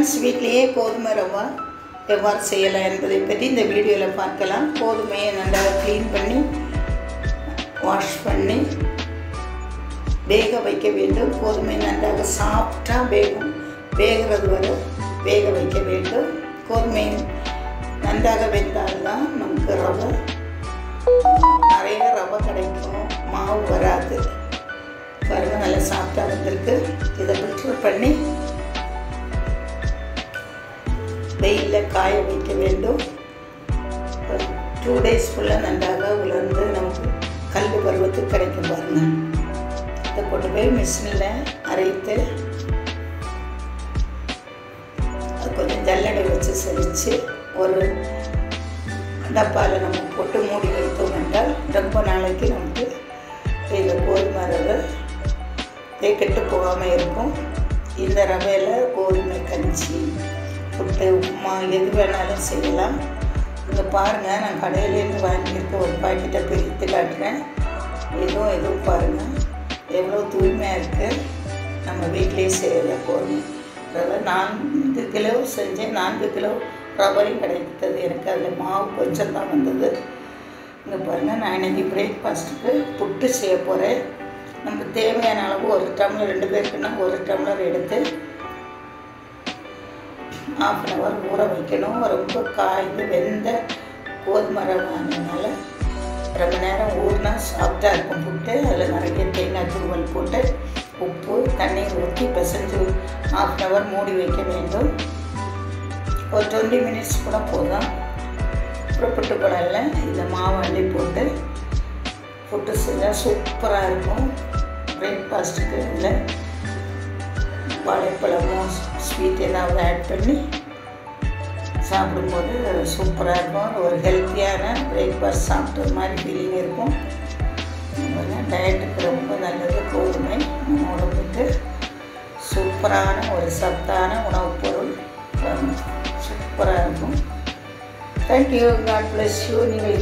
Friends, வீட்டிலேயே கோதுமை ரவா எவ்வாறு செய்யலாம் என்பதை பற்றி இந்த வீடியோவில் பார்க்கலாம். கோதுமையை நன்றாக க்ளீன் பண்ணி வாஷ் பண்ணி வேக வைக்க வேண்டும். கோதுமை நன்றாக சாஃப்டாக வேகிறது வரை வேக வைக்க வேண்டும். கோதுமை நன்றாக வெந்தால்தான் நமக்கு நிறைய ரவை கிடைக்கும், மாவு வராது. பாருங்க, நல்லா சாஃப்டாக வந்திருக்கு. இதை ஃபில்டர் பண்ணி வெயிலில் காய வைக்க வேண்டும். 2 days ஃபுல்லாக நன்றாக உலர்ந்து நமக்கு கல் பருவத்துக்கு கிடைக்கும். பாருங்கள், இதை கொண்டு போய் மிஷினில் அரைத்து அது கொஞ்சம் ஜல்லடை வச்சு சலித்து ஒரு டப்பாவில் நம்ம போட்டு மூடி வைத்தோம் என்றால் ரொம்ப நாளைக்கு நமக்கு இந்த கோதுமை ரவை கெட்டு போகாமல் இருக்கும். இந்த ரவையில் கோதுமை கஞ்சி, புட்டு, உப்புமா எது வேணாலும் செய்யலாம். இங்கே பாருங்கள், நான் கடையிலேருந்து வாங்கியிருக்க ஒரு பாக்கெட்டை பிரித்து காட்டுறேன். எதுவும் பாருங்கள் எவ்வளோ தூய்மையாக இருக்குது. நம்ம வீட்டிலே செய்யல கோதுமை ரவை. 4 கிலோ செஞ்சேன். 4 கிலோ ரவையும் கிடைத்தது எனக்கு. அதில் மாவு கொஞ்சம் தான் வந்தது. இங்கே பாருங்கள், நான் இன்றைக்கி பிரேக்ஃபாஸ்ட்டுக்கு புட்டு செய்ய போகிறேன். நமக்கு தேவையான அளவு 1 டம்ளர், 2 பேருக்குன்னா 1 டம்ளர் எடுத்து ½ an hour ஊற வைக்கணும். ரொம்ப காய்ந்து வெந்த கோதுமை ரவைனால ரொம்ப நேரம் ஊறினா சாஃப்டாக இருக்கும் புட்டு. அதில் நிறைய தேங்காய் துருவல் போட்டு உப்பு தண்ணீர் ஊற்றி பிசைஞ்சு ½ an hour மூடி வைக்க வேண்டும். ஒரு 20 minutes கூட போதும். அப்புறம் புட்டு குழல்ல இந்த மாவு அள்ளி போட்டு புட்டு செஞ்சால் சூப்பராக இருக்கும். பிரேக்ஃபாஸ்ட்டுக்கு இல்லை வாழைப்பழமோ ஸ்வீட் ஏதாவது ஆட் பண்ணி சாப்பிடும்போது சூப்பராக இருக்கும். ஒரு ஹெல்த்தியான பிரேக்ஃபாஸ்ட் சாப்பிட்ட மாதிரி ஃபீலிங் இருக்கும். டயட்டுக்கு ரொம்ப நல்லது கோதுமை. நம்ம உடம்புக்கு சூப்பரான ஒரு சத்தான உணவுப் பொருள். சூப்பராக இருக்கும். தேங்க்யூ. God bless you. நீங்கள்